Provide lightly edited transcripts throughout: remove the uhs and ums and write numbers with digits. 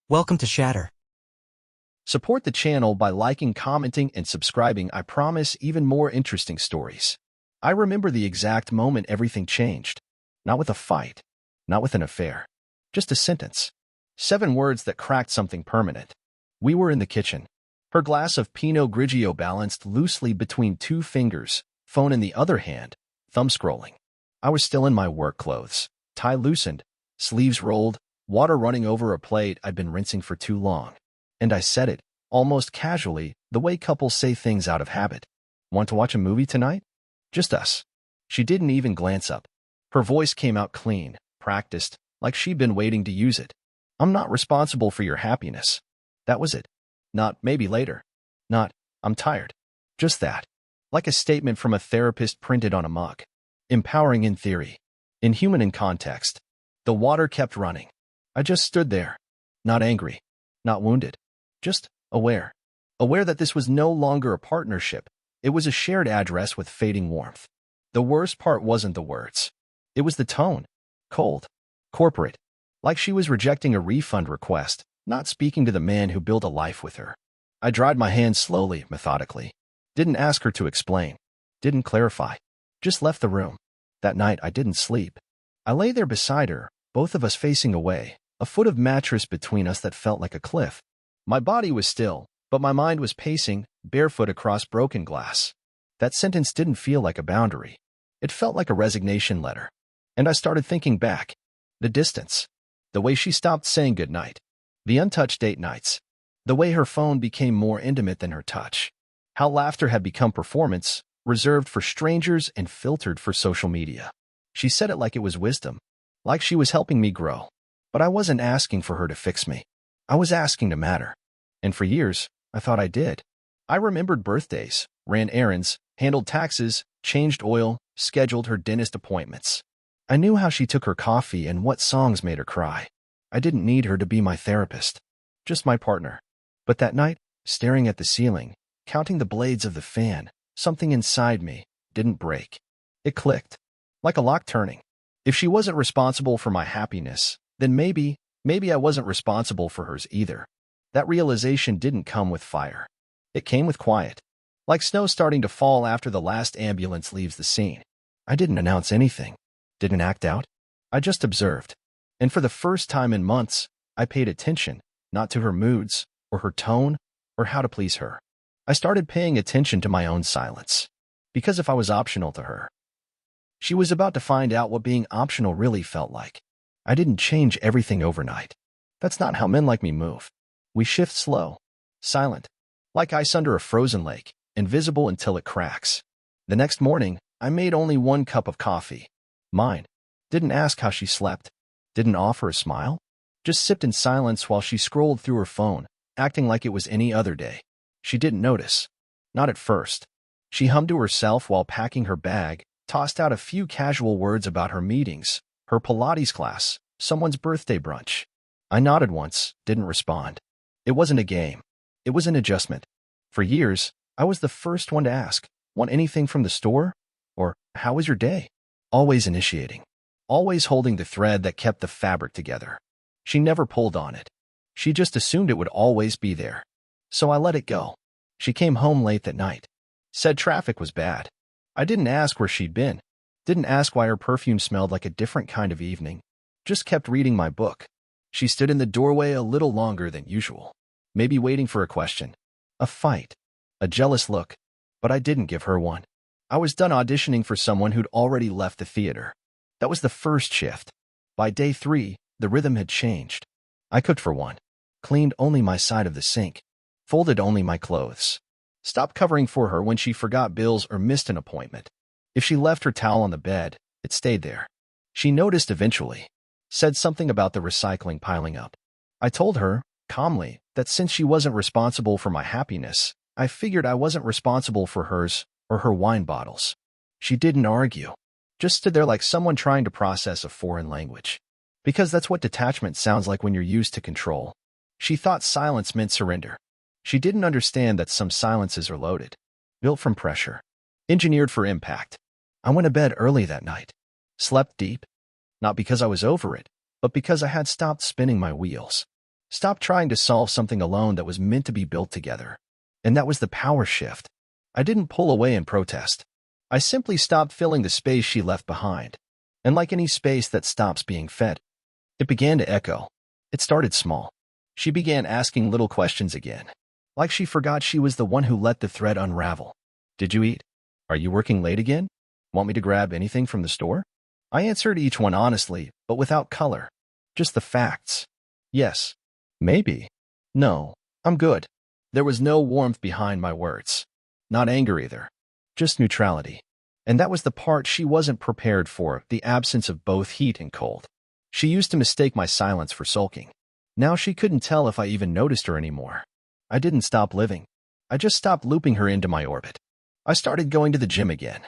Welcome to Shatter. Support the channel by liking, commenting, and subscribing. I promise even more interesting stories. I remember the exact moment everything changed. Not with a fight, not with an affair. Just a sentence. 7 words that cracked something permanent. We were in the kitchen. Her glass of Pinot Grigio balanced loosely between 2 fingers, phone in the other hand, thumb scrolling. I was still in my work clothes, tie loosened, sleeves rolled, water running over a plate I'd been rinsing for too long. And I said it, almost casually, the way couples say things out of habit. Want to watch a movie tonight? Just us. She didn't even glance up. Her voice came out clean, practiced, like she'd been waiting to use it. I'm not responsible for your happiness. That was it. Not maybe later. Not, I'm tired. Just that. Like a statement from a therapist printed on a mug. Empowering in theory. Inhuman in context. The water kept running. I just stood there. Not angry. Not wounded. Just aware. Aware that this was no longer a partnership. It was a shared address with fading warmth. The worst part wasn't the words. It was the tone. Cold. Corporate. Like she was rejecting a refund request, not speaking to the man who built a life with her. I dried my hands slowly, methodically. Didn't ask her to explain. Didn't clarify. Just left the room. That night I didn't sleep. I lay there beside her, both of us facing away, a foot of mattress between us that felt like a cliff. My body was still, but my mind was pacing, barefoot across broken glass. That sentence didn't feel like a boundary. It felt like a resignation letter. And I started thinking back. The distance. The way she stopped saying goodnight. The untouched date nights. The way her phone became more intimate than her touch. How laughter had become performance, reserved for strangers and filtered for social media. She said it like it was wisdom. Like she was helping me grow. But I wasn't asking for her to fix me. I was asking to matter. And for years, I thought I did. I remembered birthdays, ran errands, handled taxes, changed oil, scheduled her dentist appointments. I knew how she took her coffee and what songs made her cry. I didn't need her to be my therapist. Just my partner. But that night, staring at the ceiling, counting the blades of the fan, something inside me didn't break. It clicked. Like a lock turning. If she wasn't responsible for my happiness, then maybe I wasn't responsible for hers either. That realization didn't come with fire. It came with quiet. Like snow starting to fall after the last ambulance leaves the scene. I didn't announce anything. Didn't act out. I just observed. And for the first time in months, I paid attention, not to her moods, or her tone, or how to please her. I started paying attention to my own silence. Because if I was optional to her, she was about to find out what being optional really felt like. I didn't change everything overnight. That's not how men like me move. We shift slow, silent, like ice under a frozen lake, invisible until it cracks. The next morning, I made only 1 cup of coffee. Mine. Didn't ask how she slept. Didn't offer a smile. Just sipped in silence while she scrolled through her phone, acting like it was any other day. She didn't notice. Not at first. She hummed to herself while packing her bag, tossed out a few casual words about her meetings, her Pilates class, someone's birthday brunch. I nodded once, didn't respond. It wasn't a game. It was an adjustment. For years, I was the first one to ask, want anything from the store? Or, how was your day? Always initiating. Always holding the thread that kept the fabric together. She never pulled on it. She just assumed it would always be there. So I let it go. She came home late that night. Said traffic was bad. I didn't ask where she'd been. Didn't ask why her perfume smelled like a different kind of evening. Just kept reading my book. She stood in the doorway a little longer than usual. Maybe waiting for a question. A fight. A jealous look. But I didn't give her one. I was done auditioning for someone who'd already left the theater. That was the first shift. By day 3, the rhythm had changed. I cooked for one. Cleaned only my side of the sink. Folded only my clothes. Stopped covering for her when she forgot bills or missed an appointment. If she left her towel on the bed, it stayed there. She noticed eventually. Said something about the recycling piling up. I told her, calmly, that since she wasn't responsible for my happiness, I figured I wasn't responsible for hers or her wine bottles. She didn't argue. Just stood there like someone trying to process a foreign language. Because that's what detachment sounds like when you're used to control. She thought silence meant surrender. She didn't understand that some silences are loaded, built from pressure, engineered for impact. I went to bed early that night, slept deep, not because I was over it, but because I had stopped spinning my wheels. Stop trying to solve something alone that was meant to be built together. And that was the power shift. I didn't pull away in protest. I simply stopped filling the space she left behind. And like any space that stops being fed, it began to echo. It started small. She began asking little questions again. Like she forgot she was the one who let the thread unravel. Did you eat? Are you working late again? Want me to grab anything from the store? I answered each one honestly, but without color. Just the facts. Yes. Maybe. No. I'm good. There was no warmth behind my words. Not anger either. Just neutrality. And that was the part she wasn't prepared for, the absence of both heat and cold. She used to mistake my silence for sulking. Now she couldn't tell if I even noticed her anymore. I didn't stop living. I just stopped looping her into my orbit. I started going to the gym again.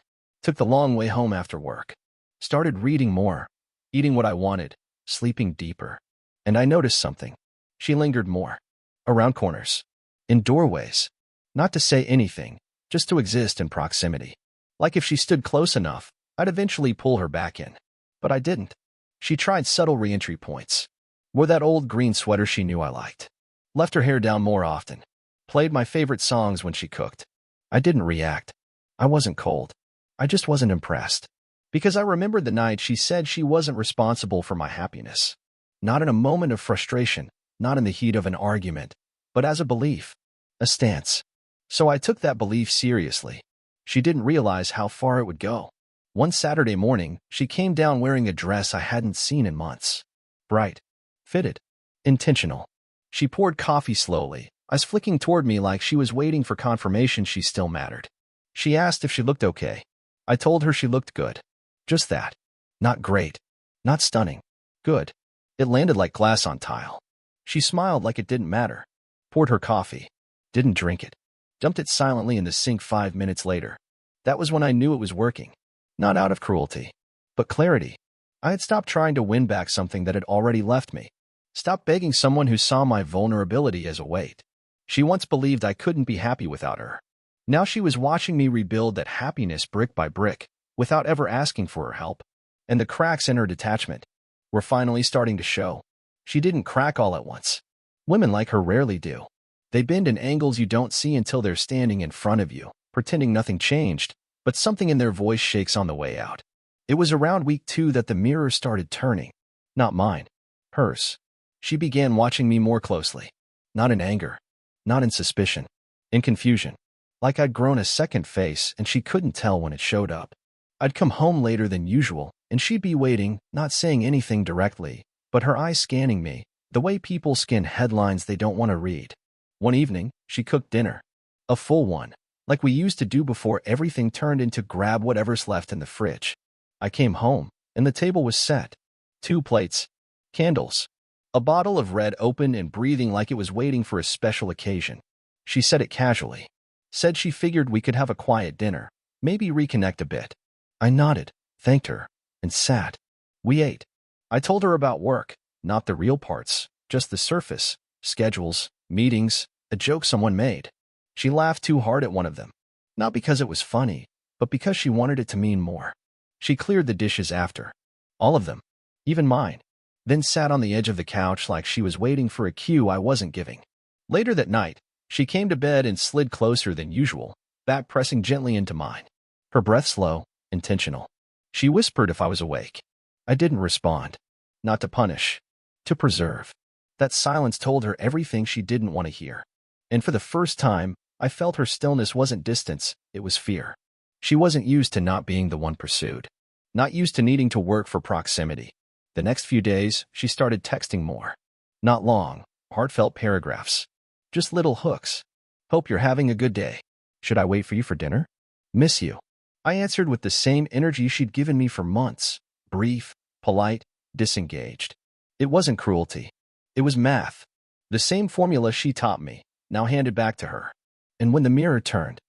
Took the long way home after work. Started reading more. Eating what I wanted. Sleeping deeper. And I noticed something. She lingered more. Around corners. In doorways. Not to say anything, just to exist in proximity. Like if she stood close enough, I'd eventually pull her back in. But I didn't. She tried subtle re-entry points. Wore that old green sweater she knew I liked. Left her hair down more often. Played my favorite songs when she cooked. I didn't react. I wasn't cold. I just wasn't impressed. Because I remembered the night she said she wasn't responsible for my happiness. Not in a moment of frustration, not in the heat of an argument, but as a belief. A stance. So I took that belief seriously. She didn't realize how far it would go. One Saturday morning, she came down wearing a dress I hadn't seen in months. Bright. Fitted. Intentional. She poured coffee slowly, eyes flicking toward me like she was waiting for confirmation she still mattered. She asked if she looked okay. I told her she looked good. Just that. Not great. Not stunning. Good. It landed like glass on tile. She smiled like it didn't matter. Poured her coffee. Didn't drink it. Dumped it silently in the sink 5 minutes later. That was when I knew it was working. Not out of cruelty, but clarity. I had stopped trying to win back something that had already left me. Stopped begging someone who saw my vulnerability as a weight. She once believed I couldn't be happy without her. Now she was watching me rebuild that happiness brick by brick, without ever asking for her help. And the cracks in her detachment were finally starting to show. She didn't crack all at once. Women like her rarely do. They bend in angles you don't see until they're standing in front of you, pretending nothing changed, but something in their voice shakes on the way out. It was around week 2 that the mirror started turning. Not mine. Hers. She began watching me more closely. Not in anger. Not in suspicion. In confusion. Like I'd grown a second face and she couldn't tell when it showed up. I'd come home later than usual, and she'd be waiting, not saying anything directly, but her eyes scanning me, the way people scan headlines they don't want to read. One evening, she cooked dinner. A full one, like we used to do before everything turned into grab whatever's left in the fridge. I came home, and the table was set. 2 plates. Candles. A bottle of red open and breathing like it was waiting for a special occasion. She said it casually. Said she figured we could have a quiet dinner, maybe reconnect a bit. I nodded, thanked her, and sat. We ate. I told her about work, not the real parts, just the surface, schedules, meetings, a joke someone made. She laughed too hard at one of them. Not because it was funny, but because she wanted it to mean more. She cleared the dishes after. All of them. Even mine. Then sat on the edge of the couch like she was waiting for a cue I wasn't giving. Later that night, she came to bed and slid closer than usual, back pressing gently into mine. Her breath slow, intentional. She whispered if I was awake. I didn't respond. Not to punish. To preserve. That silence told her everything she didn't want to hear. And for the first time, I felt her stillness wasn't distance, it was fear. She wasn't used to not being the one pursued. Not used to needing to work for proximity. The next few days, she started texting more. Not long, heartfelt paragraphs. Just little hooks. Hope you're having a good day. Should I wait for you for dinner? Miss you. I answered with the same energy she'd given me for months. Brief, polite, disengaged. It wasn't cruelty. It was math. The same formula she taught me, now handed back to her. And when the mirror turned,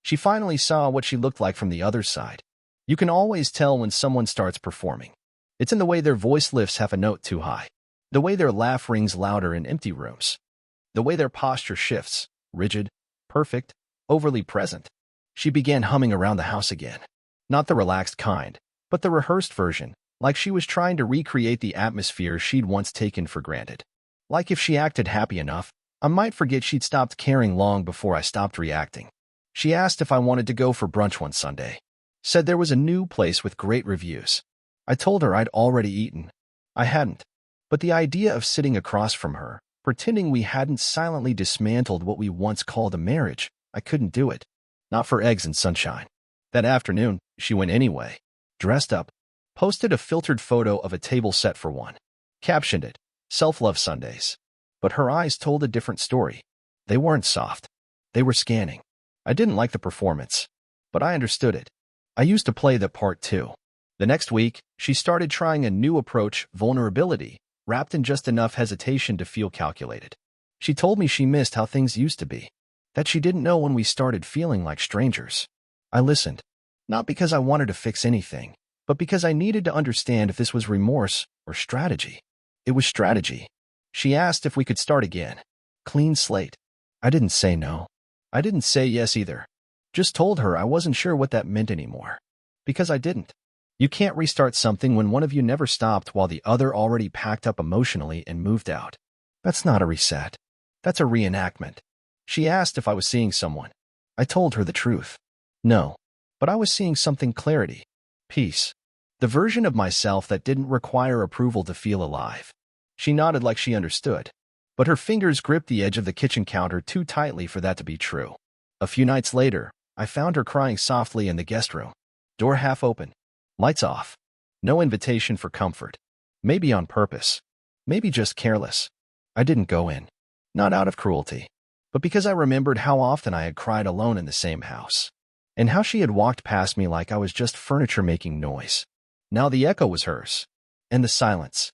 she finally saw what she looked like from the other side. You can always tell when someone starts performing. It's in the way their voice lifts half a note too high. The way their laugh rings louder in empty rooms. The way their posture shifts, rigid, perfect, overly present. She began humming around the house again. Not the relaxed kind, but the rehearsed version, like she was trying to recreate the atmosphere she'd once taken for granted. Like if she acted happy enough, I might forget she'd stopped caring long before I stopped reacting. She asked if I wanted to go for brunch one Sunday. Said there was a new place with great reviews. I told her I'd already eaten. I hadn't. But the idea of sitting across from her, pretending we hadn't silently dismantled what we once called a marriage, I couldn't do it. Not for eggs and sunshine. That afternoon, she went anyway. Dressed up. Posted a filtered photo of a table set for one. Captioned it, Self-Love Sundays. But her eyes told a different story. They weren't soft. They were scanning. I didn't like the performance. But I understood it. I used to play that part too. The next week, she started trying a new approach, vulnerability, wrapped in just enough hesitation to feel calculated. She told me she missed how things used to be. That she didn't know when we started feeling like strangers. I listened. Not because I wanted to fix anything, but because I needed to understand if this was remorse or strategy. It was strategy. She asked if we could start again. Clean slate. I didn't say no. I didn't say yes either. Just told her I wasn't sure what that meant anymore. Because I didn't. You can't restart something when one of you never stopped while the other already packed up emotionally and moved out. That's not a reset. That's a reenactment. She asked if I was seeing someone. I told her the truth. No. But I was seeing something: clarity. Peace. The version of myself that didn't require approval to feel alive. She nodded like she understood. But her fingers gripped the edge of the kitchen counter too tightly for that to be true. A few nights later, I found her crying softly in the guest room. Door half open. Lights off. No invitation for comfort. Maybe on purpose. Maybe just careless. I didn't go in. Not out of cruelty. But because I remembered how often I had cried alone in the same house. And how she had walked past me like I was just furniture making noise. Now the echo was hers. And the silence.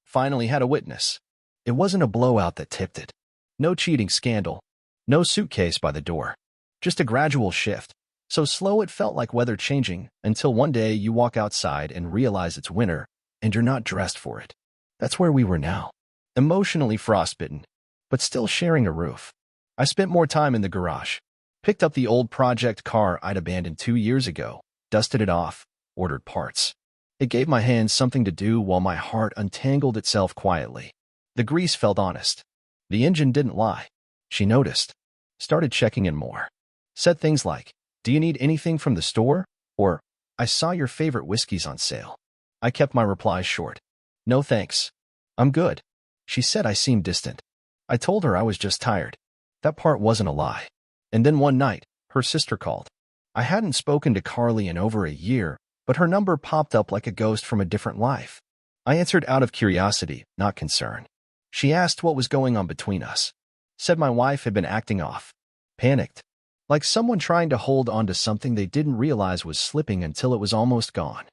Finally had a witness. It wasn't a blowout that tipped it. No cheating scandal. No suitcase by the door. Just a gradual shift. So slow it felt like weather changing, until one day you walk outside and realize it's winter, and you're not dressed for it. That's where we were now. Emotionally frostbitten, but still sharing a roof. I spent more time in the garage. Picked up the old project car I'd abandoned 2 years ago, dusted it off, ordered parts. It gave my hands something to do while my heart untangled itself quietly. The grease felt honest. The engine didn't lie. She noticed. Started checking in more. Said things like, "Do you need anything from the store?" Or, "I saw your favorite whiskeys on sale." I kept my replies short. "No thanks. I'm good." She said I seemed distant. I told her I was just tired. That part wasn't a lie. And then one night, her sister called. I hadn't spoken to Carly in over a year, but her number popped up like a ghost from a different life. I answered out of curiosity, not concern. She asked what was going on between us. Said my wife had been acting off. Panicked. Like someone trying to hold on to something they didn't realize was slipping until it was almost gone.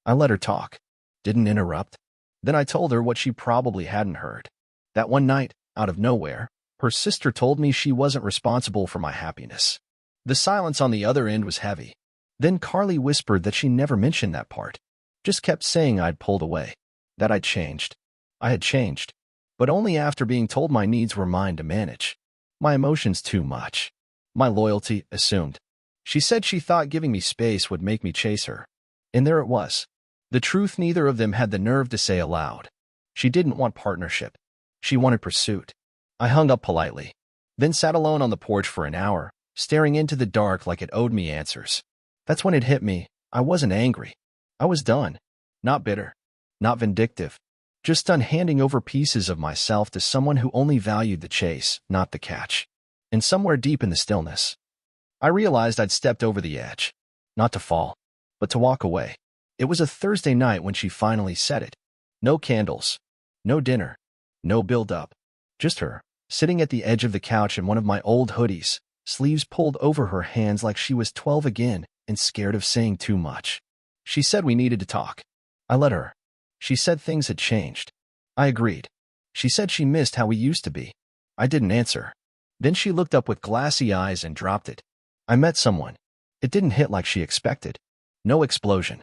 I let her talk. Didn't interrupt. Then I told her what she probably hadn't heard. That one night, out of nowhere, her sister told me she wasn't responsible for my happiness. The silence on the other end was heavy. Then Carly whispered that she never mentioned that part. Just kept saying I'd pulled away. That I'd changed. I had changed. But only after being told my needs were mine to manage. My emotions too much. My loyalty assumed. She said she thought giving me space would make me chase her. And there it was. The truth neither of them had the nerve to say aloud. She didn't want partnership. She wanted pursuit. I hung up politely. Then sat alone on the porch for an hour, staring into the dark like it owed me answers. That's when it hit me. I wasn't angry. I was done. Not bitter. Not vindictive. Just done handing over pieces of myself to someone who only valued the chase, not the catch. And somewhere deep in the stillness, I realized I'd stepped over the edge. Not to fall, but to walk away. It was a Thursday night when she finally said it. No candles. No dinner. No build-up. Just her, sitting at the edge of the couch in one of my old hoodies, sleeves pulled over her hands like she was 12 again and scared of saying too much. She said we needed to talk. I let her. She said things had changed. I agreed. She said she missed how we used to be. I didn't answer. Then she looked up with glassy eyes and dropped it. I met someone. It didn't hit like she expected. No explosion.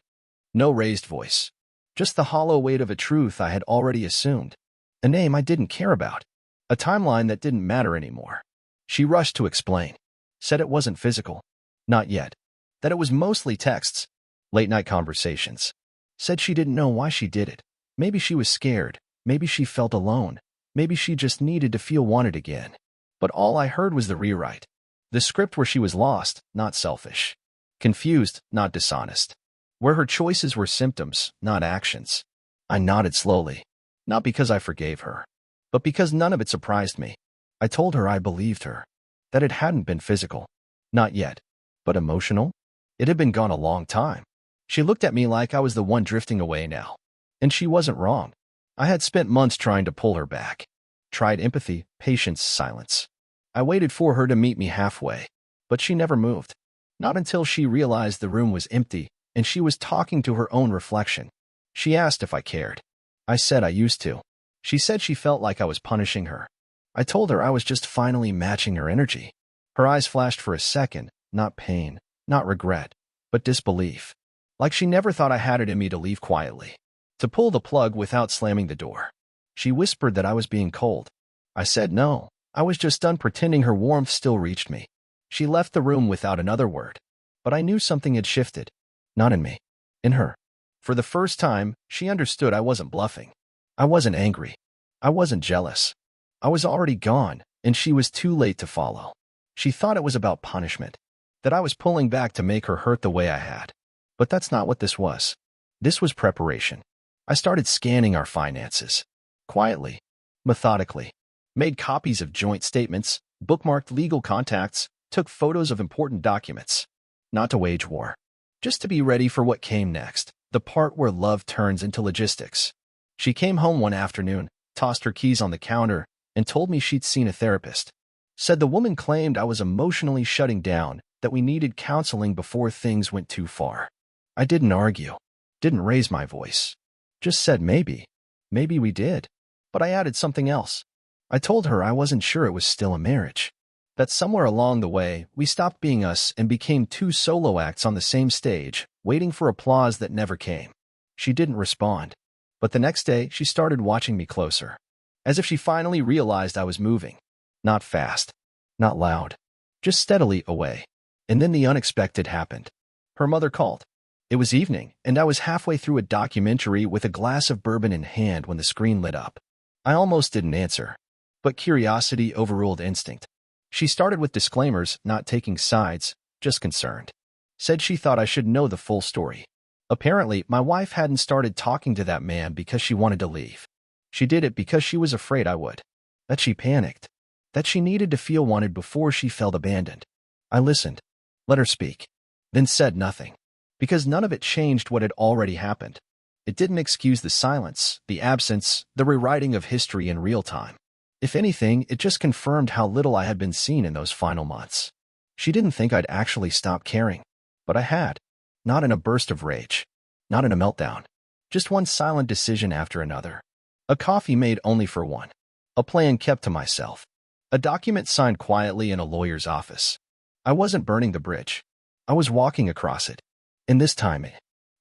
No raised voice. Just the hollow weight of a truth I had already assumed. A name I didn't care about. A timeline that didn't matter anymore. She rushed to explain. Said it wasn't physical. Not yet. That it was mostly texts. Late-night conversations. Said she didn't know why she did it. Maybe she was scared. Maybe she felt alone. Maybe she just needed to feel wanted again. But all I heard was the rewrite. The script where she was lost, not selfish. Confused, not dishonest. Where her choices were symptoms, not actions. I nodded slowly. Not because I forgave her, but because none of it surprised me. I told her I believed her. That it hadn't been physical. Not yet. But emotional? It had been gone a long time. She looked at me like I was the one drifting away now. And she wasn't wrong. I had spent months trying to pull her back. Tried empathy, patience, silence. I waited for her to meet me halfway. But she never moved. Not until she realized the room was empty and she was talking to her own reflection. She asked if I cared. I said I used to. She said she felt like I was punishing her. I told her I was just finally matching her energy. Her eyes flashed for a second, not pain, not regret, but disbelief. Like she never thought I had it in me to leave quietly. To pull the plug without slamming the door. She whispered that I was being cold. I said no, I was just done pretending her warmth still reached me. She left the room without another word. But I knew something had shifted. Not in me. In her. For the first time, she understood I wasn't bluffing. I wasn't angry. I wasn't jealous. I was already gone, and she was too late to follow. She thought it was about punishment. That I was pulling back to make her hurt the way I had. But that's not what this was. This was preparation. I started scanning our finances. Quietly. Methodically. Made copies of joint statements, bookmarked legal contacts, took photos of important documents. Not to wage war. Just to be ready for what came next, the part where love turns into logistics. She came home one afternoon, tossed her keys on the counter, and told me she'd seen a therapist. Said the woman claimed I was emotionally shutting down, that we needed counseling before things went too far. I didn't argue. Didn't raise my voice. Just said maybe. Maybe we did. But I added something else. I told her I wasn't sure it was still a marriage. That somewhere along the way, we stopped being us and became two solo acts on the same stage, waiting for applause that never came. She didn't respond. But the next day, she started watching me closer. As if she finally realized I was moving. Not fast. Not loud. Just steadily away. And then the unexpected happened. Her mother called. It was evening, and I was halfway through a documentary with a glass of bourbon in hand when the screen lit up. I almost didn't answer. But curiosity overruled instinct. She started with disclaimers, not taking sides, just concerned. Said she thought I should know the full story. Apparently, my wife hadn't started talking to that man because she wanted to leave. She did it because she was afraid I would. That she panicked. That she needed to feel wanted before she felt abandoned. I listened. Let her speak. Then said nothing. Because none of it changed what had already happened. It didn't excuse the silence, the absence, the rewriting of history in real time. If anything, it just confirmed how little I had been seen in those final months. She didn't think I'd actually stop caring. But I had. Not in a burst of rage. Not in a meltdown. Just one silent decision after another. A coffee made only for one. A plan kept to myself. A document signed quietly in a lawyer's office. I wasn't burning the bridge. I was walking across it. And this time,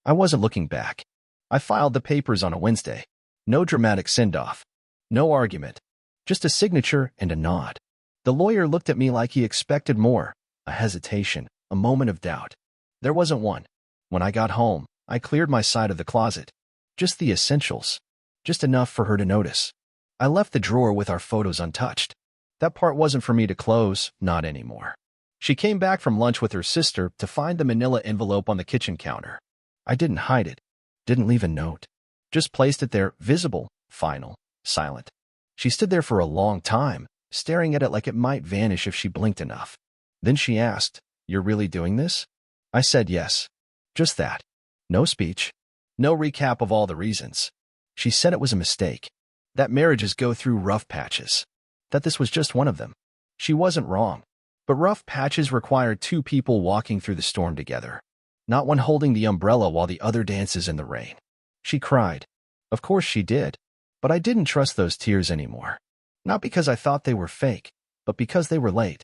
I wasn't looking back. I filed the papers on a Wednesday. No dramatic send-off. No argument. Just a signature and a nod. The lawyer looked at me like he expected more. A hesitation, a moment of doubt. There wasn't one. When I got home, I cleared my side of the closet. Just the essentials. Just enough for her to notice. I left the drawer with our photos untouched. That part wasn't for me to close, not anymore. She came back from lunch with her sister to find the manila envelope on the kitchen counter. I didn't hide it. Didn't leave a note. Just placed it there, visible, final, silent. She stood there for a long time, staring at it like it might vanish if she blinked enough. Then she asked, "You're really doing this?" I said yes. Just that. No speech. No recap of all the reasons. She said it was a mistake. That marriages go through rough patches. That this was just one of them. She wasn't wrong. But rough patches require two people walking through the storm together. Not one holding the umbrella while the other dances in the rain. She cried. Of course she did. But I didn't trust those tears anymore. Not because I thought they were fake, but because they were late.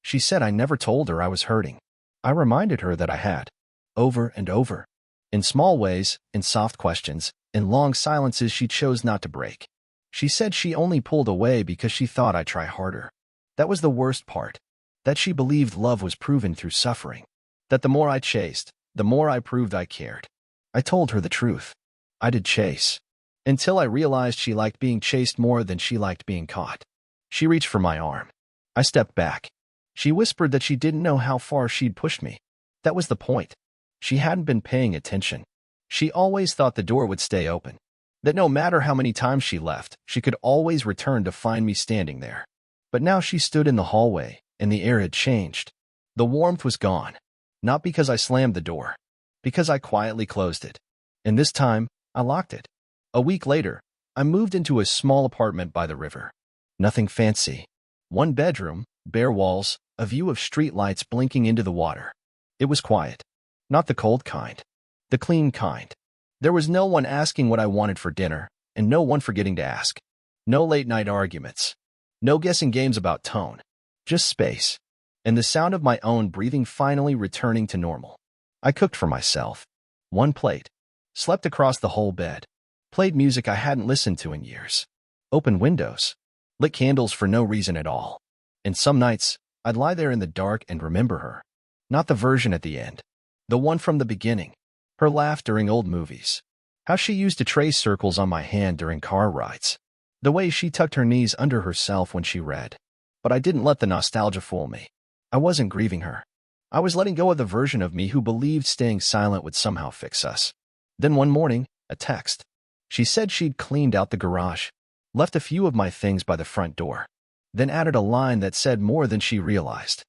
She said I never told her I was hurting. I reminded her that I had. Over and over. In small ways, in soft questions, in long silences she chose not to break. She said she only pulled away because she thought I'd try harder. That was the worst part. That she believed love was proven through suffering. That the more I chased, the more I proved I cared. I told her the truth. I did chase. until I realized she liked being chased more than she liked being caught. She reached for my arm. I stepped back. She whispered that she didn't know how far she'd pushed me. That was the point. She hadn't been paying attention. She always thought the door would stay open, that no matter how many times she left, she could always return to find me standing there. But now she stood in the hallway, and the air had changed. The warmth was gone. Not because I slammed the door, because I quietly closed it. And this time, I locked it. A week later, I moved into a small apartment by the river. Nothing fancy. One bedroom, bare walls, a view of street lights blinking into the water. It was quiet. Not the cold kind. The clean kind. There was no one asking what I wanted for dinner, and no one forgetting to ask. No late-night arguments. No guessing games about tone. Just space. And the sound of my own breathing finally returning to normal. I cooked for myself. One plate. Slept across the whole bed. Played music I hadn't listened to in years. Opened windows. Lit candles for no reason at all. And some nights, I'd lie there in the dark and remember her. Not the version at the end. The one from the beginning. Her laugh during old movies. How she used to trace circles on my hand during car rides. The way she tucked her knees under herself when she read. But I didn't let the nostalgia fool me. I wasn't grieving her. I was letting go of the version of me who believed staying silent would somehow fix us. Then one morning, a text. She said she'd cleaned out the garage, left a few of my things by the front door, then added a line that said more than she realized.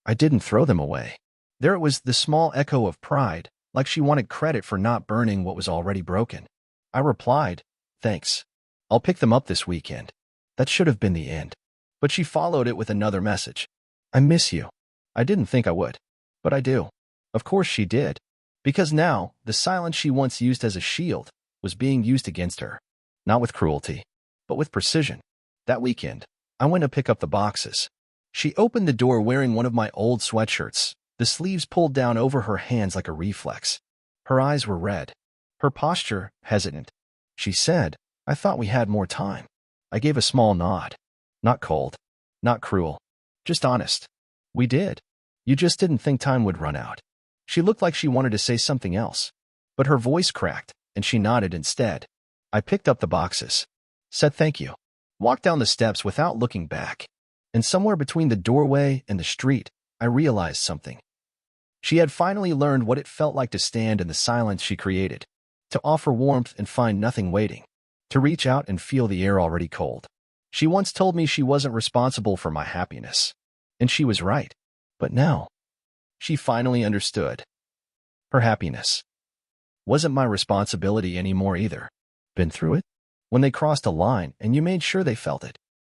I didn't throw them away. There it was, the small echo of pride, like she wanted credit for not burning what was already broken. I replied, "Thanks. I'll pick them up this weekend." That should have been the end. But she followed it with another message. "I miss you." I didn't think I would. But I do. Of course she did. Because now, the silence she once used as a shield was being used against her. Not with cruelty, but with precision. That weekend, I went to pick up the boxes. She opened the door wearing one of my old sweatshirts, the sleeves pulled down over her hands like a reflex. Her eyes were red. Her posture hesitant. She said, "I thought we had more time." I gave a small nod. Not cold. Not cruel. Just honest. "We did. You just didn't think time would run out." She looked like she wanted to say something else, but her voice cracked, and she nodded instead. I picked up the boxes, said thank you, walked down the steps without looking back, and somewhere between the doorway and the street, I realized something. She had finally learned what it felt like to stand in the silence she created, to offer warmth and find nothing waiting, to reach out and feel the air already cold. She once told me she wasn't responsible for my happiness, and she was right. But now, she finally understood. Her happiness wasn't my responsibility anymore either. Been through it? When they crossed a line and you made sure they felt it.